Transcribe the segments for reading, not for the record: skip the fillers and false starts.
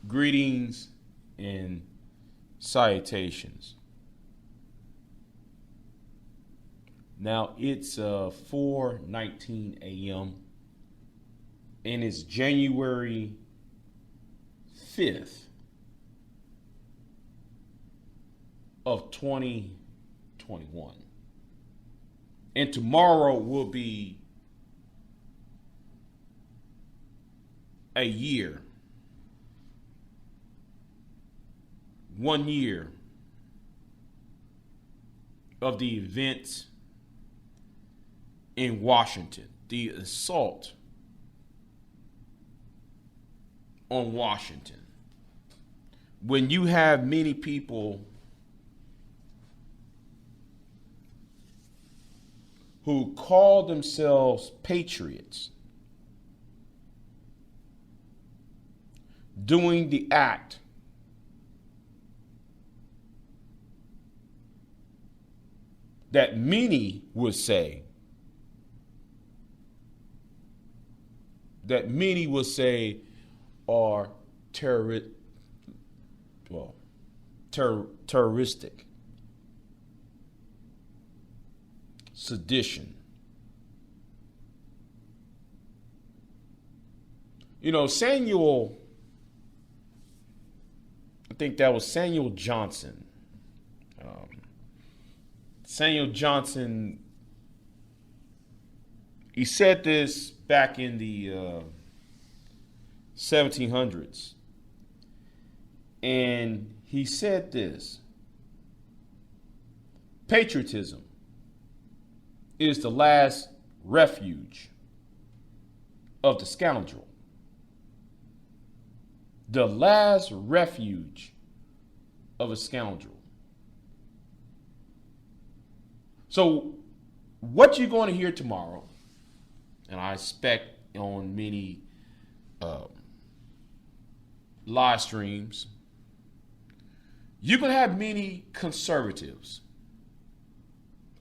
Greetings and salutations. Now it's 4:19 a.m. and it's January 5th of 2021. And tomorrow will be a year. 1 year of the events in Washington, the assault on Washington. When you have many people who call themselves patriots doing the act that many would say are terroristic, sedition. You know, I think that was Samuel Johnson. Samuel Johnson, he said this back in the 1700s. And he said this: patriotism is the last refuge of the scoundrel. The last refuge of a scoundrel. So what you're going to hear tomorrow, and I expect on many live streams, you're going to have many conservatives,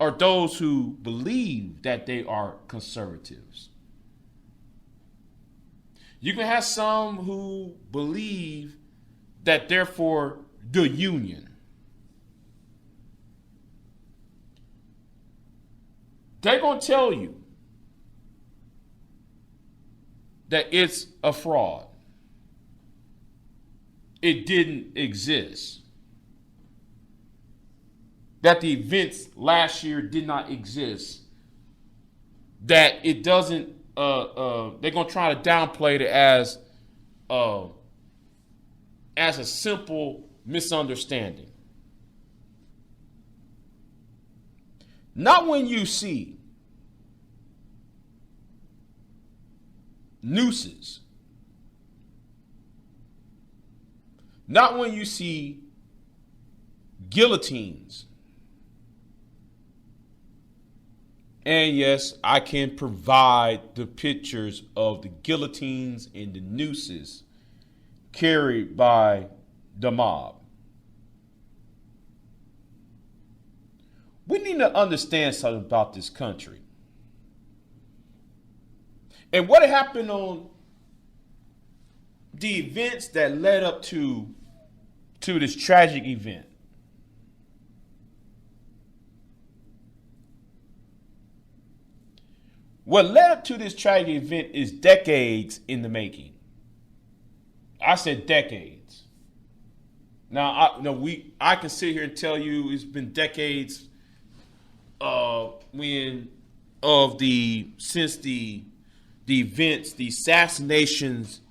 or those who believe that they are conservatives. You're going to have some who believe that they're for the union. They're going to tell you that it's a fraud. It didn't exist. That the events last year did not exist. That it doesn't, they're going to try to downplay it as a simple misunderstanding. Not when you see nooses. Not when you see guillotines. And yes, I can provide the pictures of the guillotines and the nooses carried by the mob. We need to understand something about this country. And what happened on the events that led up to this tragic event. What led up to this tragic event is decades in the making. I said decades. Now, I can sit here and tell you it's been decades since the events, the assassinations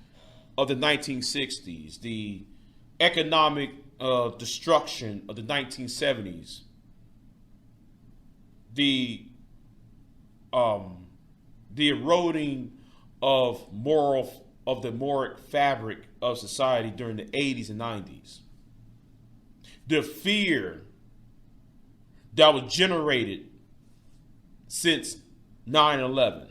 of the 1960s, the economic destruction of the 1970s, the eroding of the moral fabric of society during the 80s and 90s. The fear that was generated since 9/11.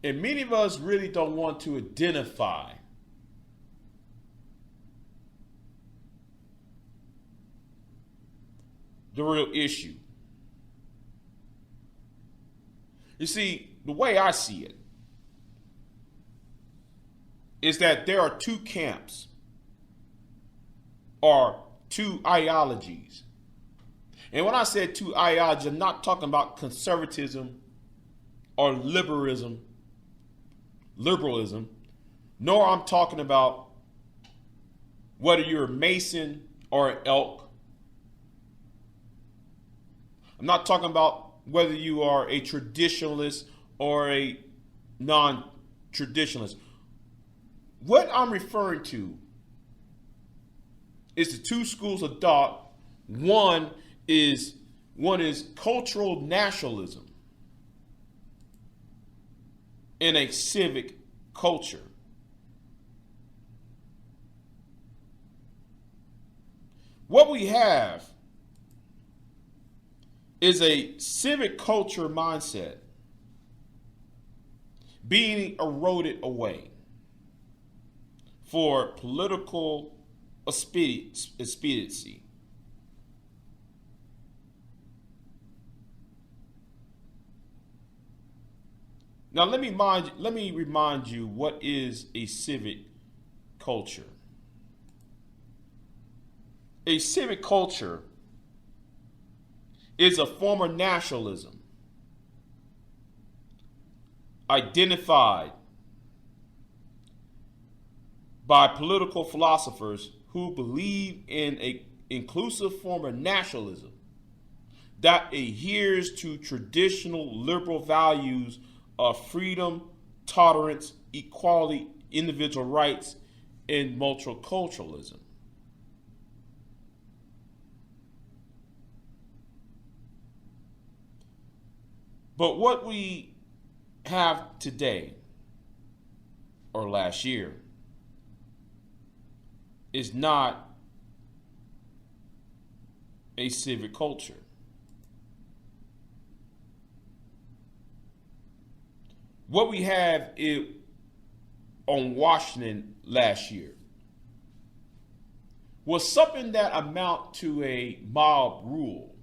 And many of us really don't want to identify the real issue. You see, the way I see it is that there are two camps or two ideologies. And when I said two ideologies, I'm not talking about conservatism or liberalism, nor I'm talking about whether you're a Mason or an Elk. I'm not talking about whether you are a traditionalist or a non-traditionalist. What I'm referring to is the two schools of thought. One is cultural nationalism and a civic culture. What we have is a civic culture mindset being eroded away for political expediency. Now let me remind you what is a civic culture. A civic culture is a form of nationalism identified by political philosophers who believe in an inclusive form of nationalism that adheres to traditional liberal values of freedom, tolerance, equality, individual rights, and multiculturalism. But what we have today, or last year, is not a civic culture. What we have on Washington last year was something that amount to a mob rule.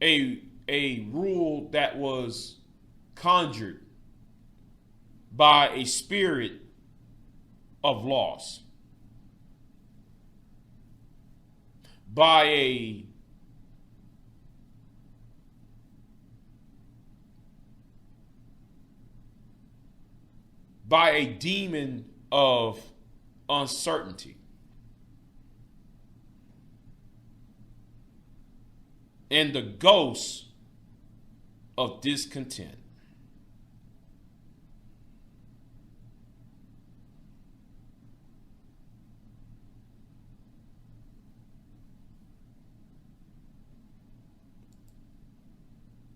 A rule that was conjured by a spirit of loss, by a demon of uncertainty. And the ghost of discontent.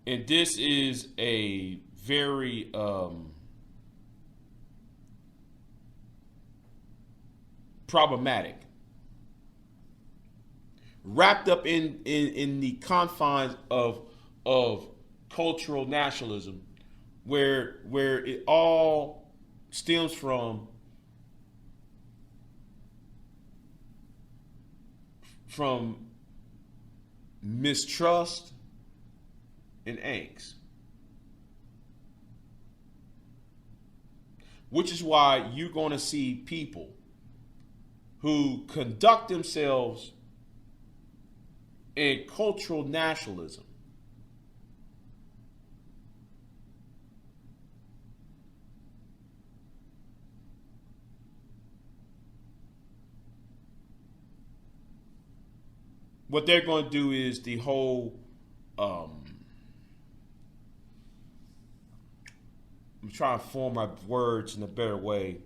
And this is a very problematic, wrapped up in the confines of cultural nationalism, where it all stems from mistrust and angst. Which is why you're going to see people who conduct themselves in cultural nationalism what they're going to do is the whole I'm trying to form my words in a better way.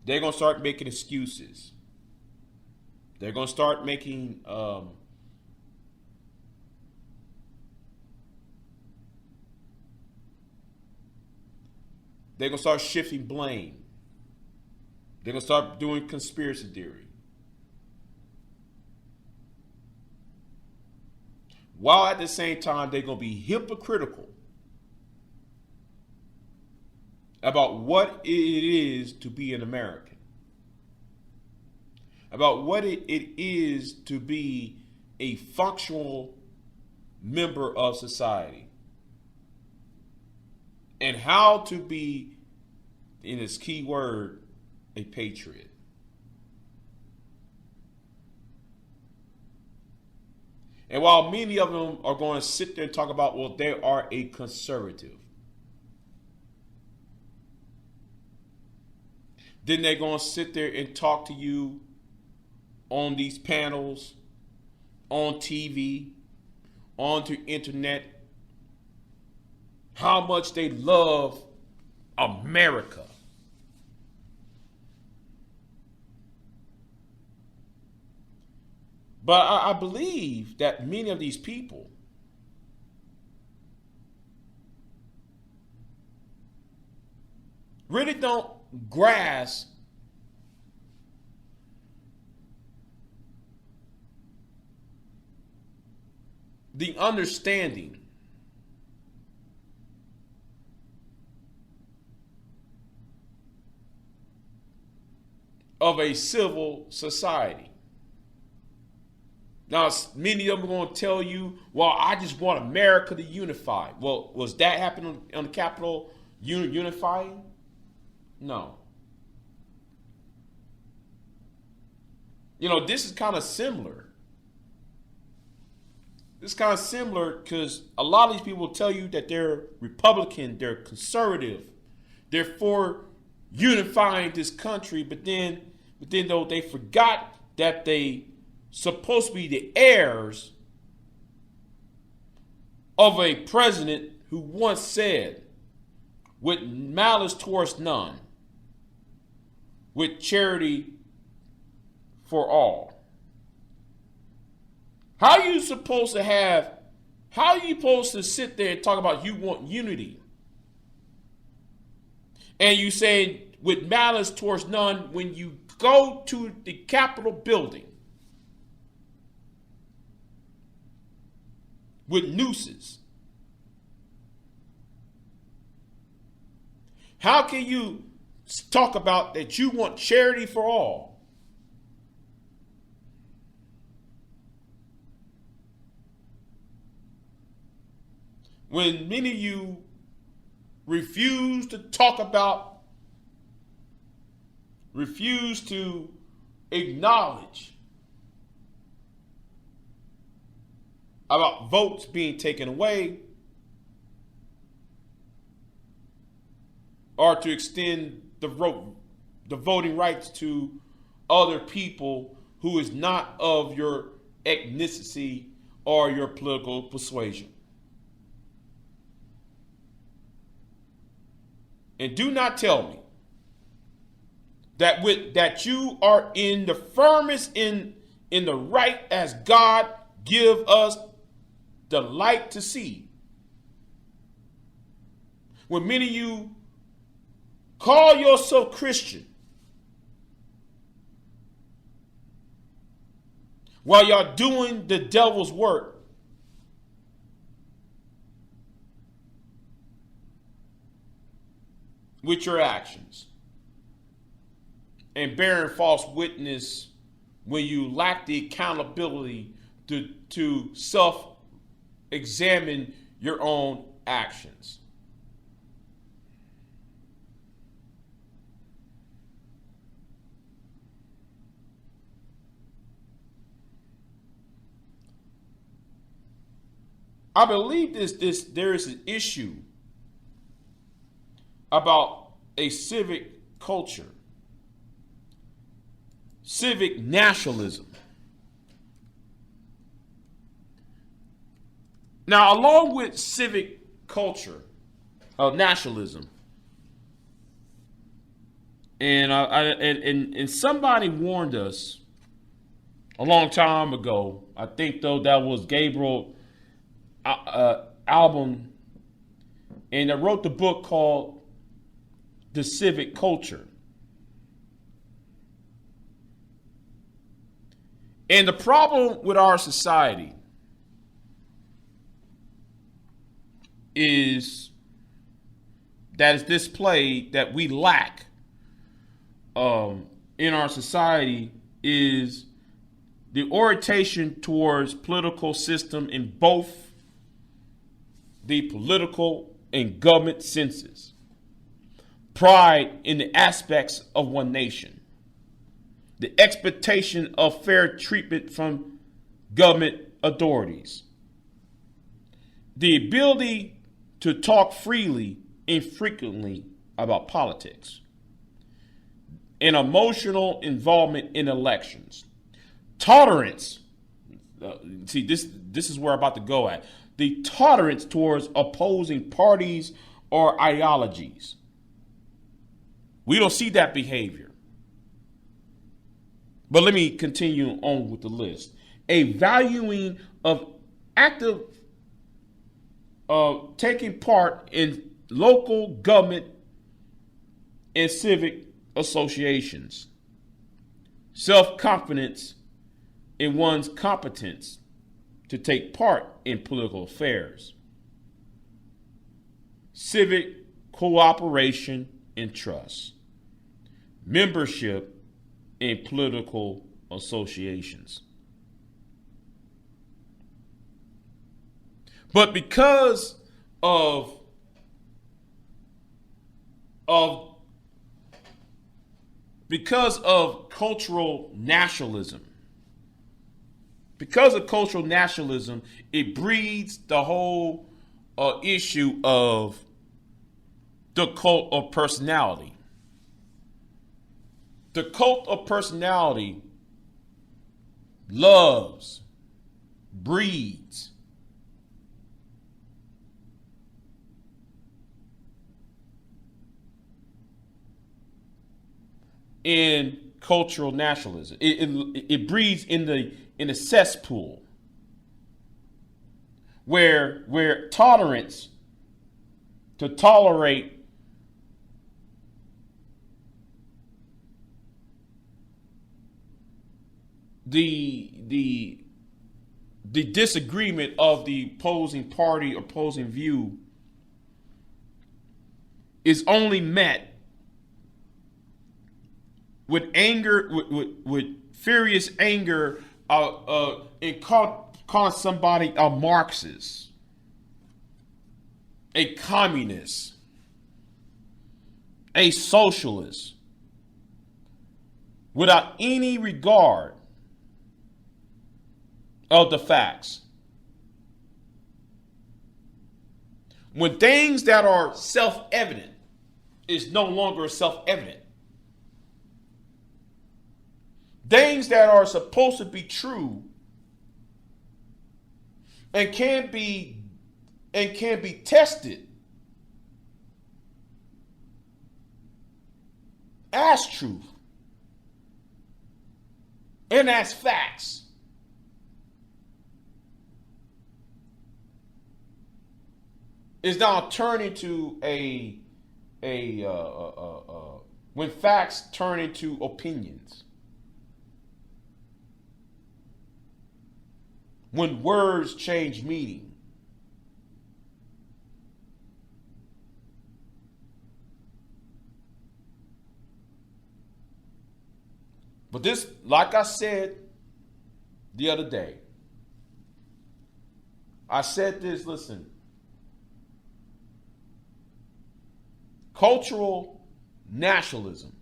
They're going to start making excuses. They're going to start making they're going to start shifting blame. They're going to start doing conspiracy theory. While at the same time, they're going to be hypocritical about what it is to be an American, about what it is to be a functional member of society, and how to be, in its key word, a patriot. And while many of them are going to sit there and talk about, well, they are a conservative, then they're going to sit there and talk to you on these panels, on TV, on the internet, how much they love America. But I believe that many of these people really don't grasp the understanding of a civil society. Now, many of them are going to tell you, well, I just want America to unify. Well, was that happening on the Capitol unifying? No. You know, this is kind of similar. This is kind of similar because a lot of these people will tell you that they're Republican, they're conservative, they're for unifying this country, but then though they forgot that they supposed to be the heirs of a president who once said, with malice towards none, with charity for all. How are you supposed to sit there and talk about you want unity? And you say with malice towards none when you go to the Capitol building with nooses? How can you talk about that you want charity for all when many of you refuse to talk about, refuse to acknowledge about votes being taken away or to extend the voting rights to other people who is not of your ethnicity or your political persuasion? And do not tell me that you are in the firmest in the right as God give us the light to see. When many of you call yourself Christian while y'all doing the devil's work, with your actions and bearing false witness when you lack the accountability to self-examine your own actions. I believe there is an issue about a civic culture, civic nationalism. Now, along with civic culture of nationalism, and somebody warned us a long time ago. I think though that was Gabriel Album, and I wrote the book called The Civic Culture. And the problem with our society is that is displayed that we lack in our society is the orientation towards political system in both the political and government senses, pride in the aspects of one nation, the expectation of fair treatment from government authorities, the ability to talk freely and frequently about politics, and emotional involvement in elections, tolerance. See, this is where I'm about to go at. The tolerance towards opposing parties or ideologies. We don't see that behavior. But let me continue on with the list. A valuing of active taking part in local government and civic associations. Self-confidence in one's competence to take part in political affairs. Civic cooperation and trust. Membership in political associations. But because of cultural nationalism, it breeds the whole issue of the cult of personality. The cult of personality loves, breeds, in cultural nationalism. It breeds in the cesspool where tolerance to tolerate the disagreement of the opposing party, opposing view is only met with anger, with furious anger, and call somebody a Marxist, a communist, a socialist, without any regard of the facts. When things that are self-evident is no longer self-evident. Things that are supposed to be true and can be tested as truth and as facts is now turning to when facts turn into opinions. When words change meaning. But this, like I said the other day, I said this, listen, cultural nationalism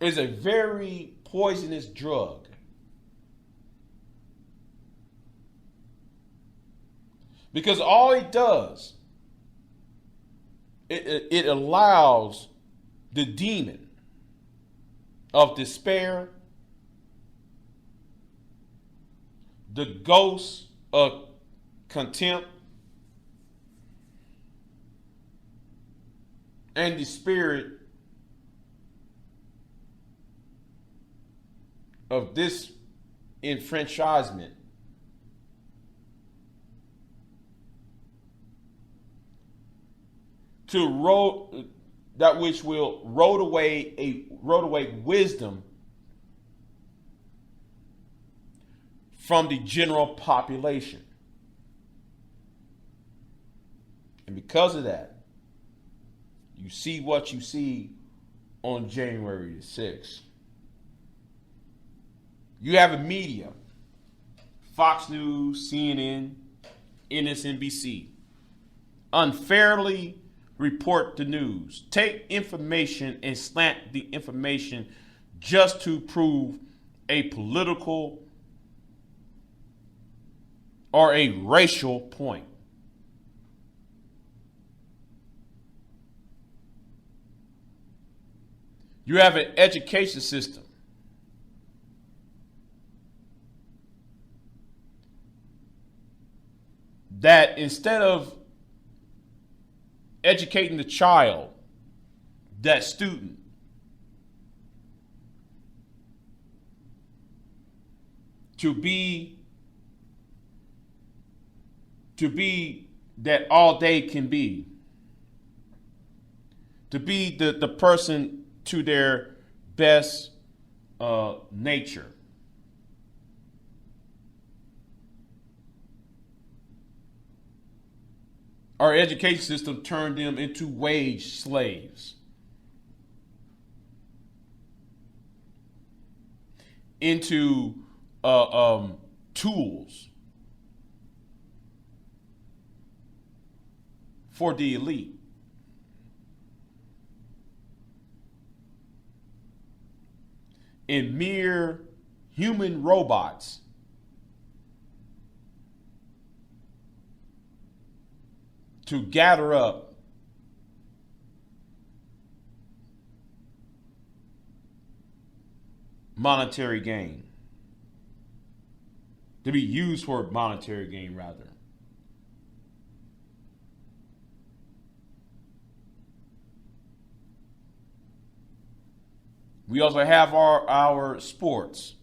is a very poisonous drug. Because all it does, it allows the demon of despair, the ghost of contempt, and the spirit of this enfranchisement to that which will erode away wisdom from the general population. And because of that, you see what you see on January the 6th. You have a media Fox News, CNN, MSNBC unfairly report the news, take information and slant the information just to prove a political or a racial point. You have an education system that instead of educating the child, that student, to be that all they can be, to be the person to their best nature. Our education system turned them into wage slaves, into tools for the elite. And mere human robots to gather up monetary gain, to be used for monetary gain rather. We also have our sports,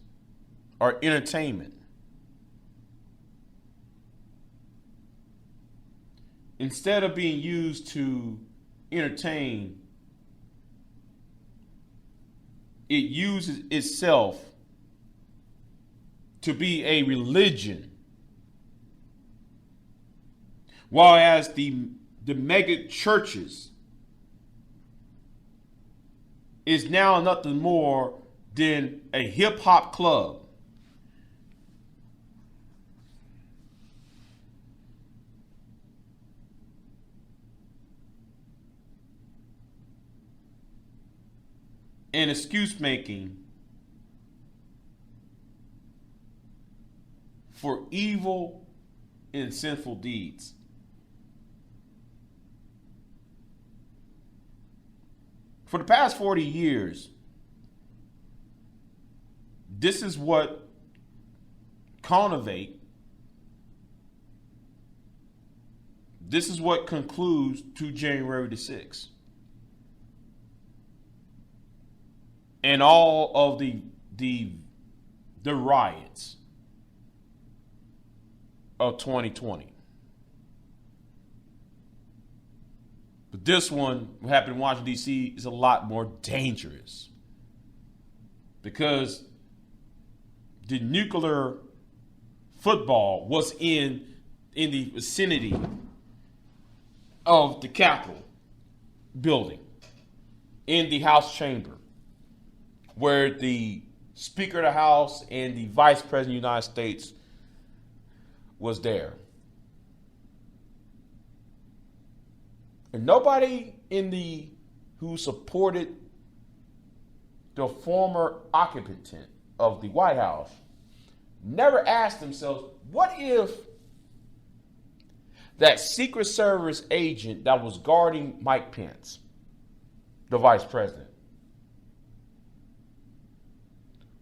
our entertainment. Instead of being used to entertain, it uses itself to be a religion. Whereas the mega churches is now nothing more than a hip hop club. And excuse making for evil and sinful deeds. For the past 40 years, this is what concludes to January the 6th. And all of the riots of 2020. But this one, what happened in Washington, D.C., is a lot more dangerous. Because the nuclear football was in the vicinity of the Capitol building, in the House chamber, where the Speaker of the House and the Vice President of the United States was there. And nobody who supported the former occupant of the White House never asked themselves, what if that Secret Service agent that was guarding Mike Pence, the Vice President,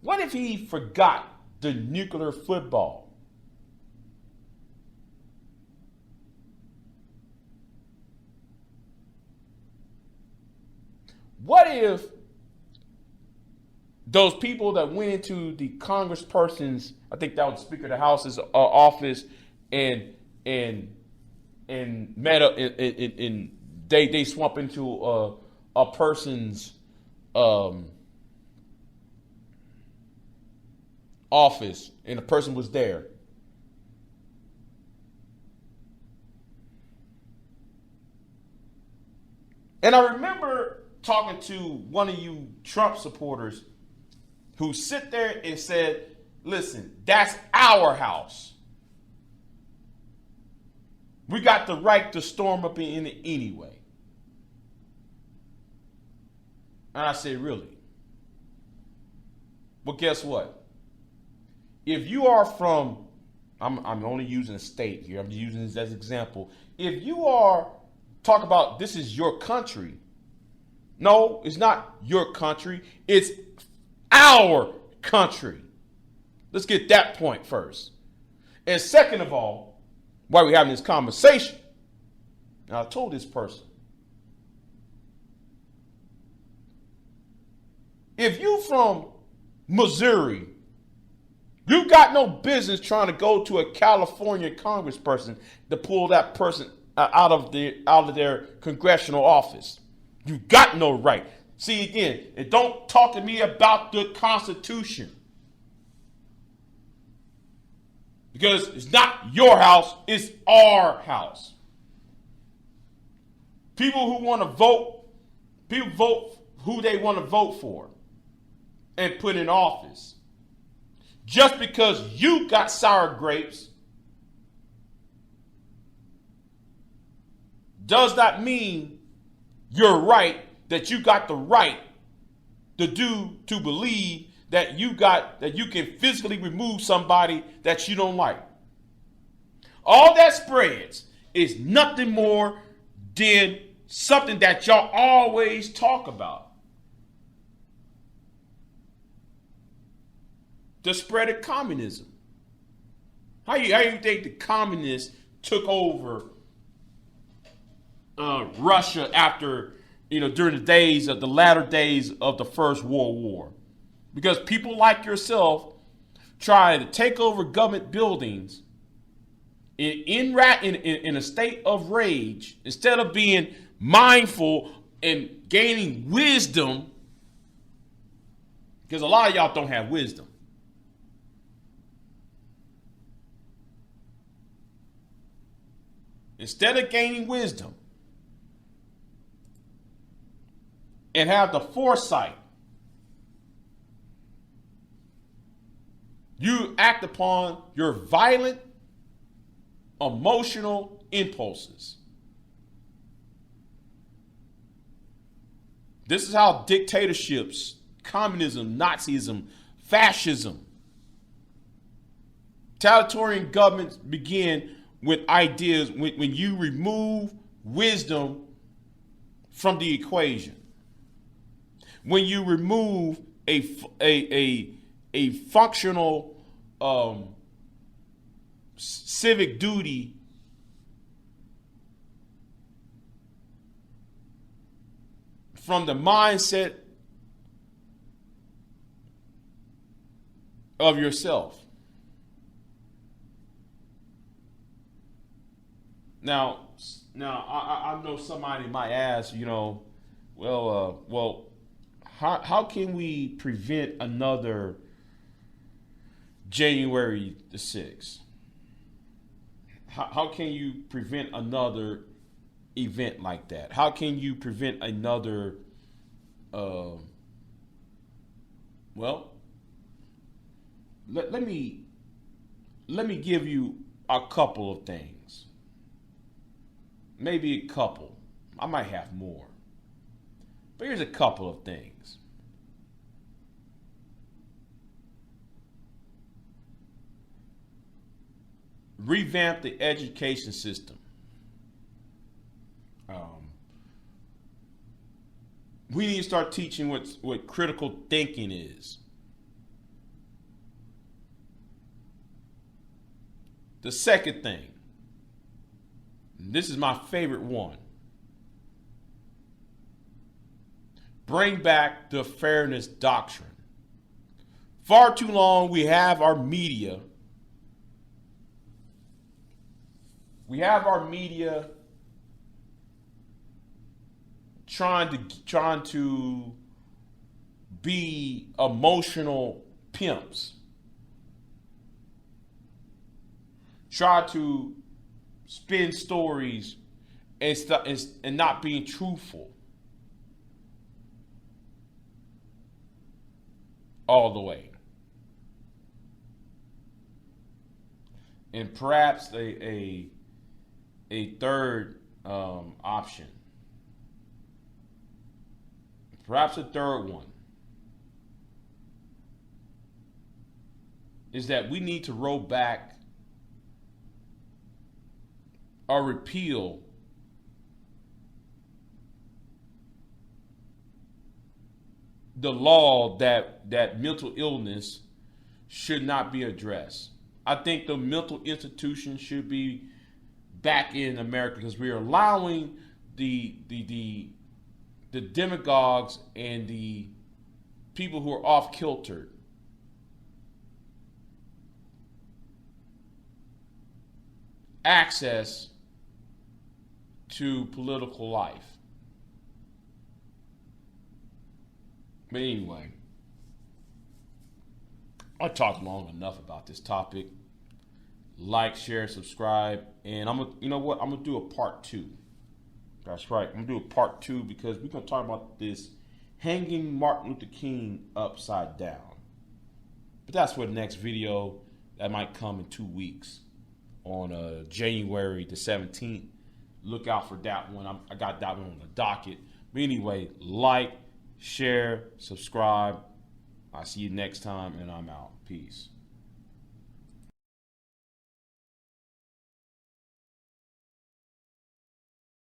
what if he forgot the nuclear football? What if those people that went into the congressperson's, I think that was Speaker of the House's office, and met up, and they swamp into a person's office, and the person was there. And I remember talking to one of you Trump supporters who sit there and said, listen, that's our house. We got the right to storm up in it anyway. And I said, really? Well, guess what? If you are from, I'm only using a state here. I'm just using this as an example. If you are, talk about this is your country. No, it's not your country. It's our country. Let's get that point first. And second of all, while we're having this conversation, now I told this person, if you from Missouri, you got no business trying to go to a California congressperson to pull that person out of their congressional office. You got no right. See, again, and don't talk to me about the Constitution. Because it's not your house, it's our house. People who want to vote, people vote who they want to vote for and put in office. Just because you got sour grapes does not mean you're right, that you got the right to believe that you can physically remove somebody that you don't like. All that spreads is nothing more than something that y'all always talk about. The spread of communism. How you think the communists took over Russia after, during the latter days of the First World War? Because people like yourself try to take over government buildings in a state of rage, instead of being mindful and gaining wisdom, because a lot of y'all don't have wisdom. Instead of gaining wisdom and have the foresight, you act upon your violent, emotional impulses. This is how dictatorships, communism, Nazism, fascism, totalitarian governments begin with ideas when you remove wisdom from the equation. When you remove a functional civic duty from the mindset of yourself. Now, I know somebody might ask, how can we prevent another January the 6th? How can you prevent another event like that? How can you prevent another, let me give you a couple of things. Maybe a couple. I might have more. But here's a couple of things. Revamp the education system. We need to start teaching what critical thinking is. The second thing, this is my favorite one. Bring back the fairness doctrine. Far too long we have our media. Trying to be emotional pimps. Try to spin stories and not being truthful all the way. And perhaps a third option. Perhaps a third one is that we need to roll back or repeal the law that mental illness should not be addressed. I think the mental institution should be back in America because we are allowing the demagogues and the people who are off kilter access to political life. But anyway, I talked long enough about this topic. Like, share, subscribe, and you know what? I'm gonna do a part 2. That's right. I'm gonna do a part 2 because we're gonna talk about this hanging Martin Luther King upside down. But that's for the next video that might come in 2 weeks on January the 17th. Look out for that one. I got that one on the docket. But anyway, like, share, subscribe. I'll see you next time, and I'm out. Peace.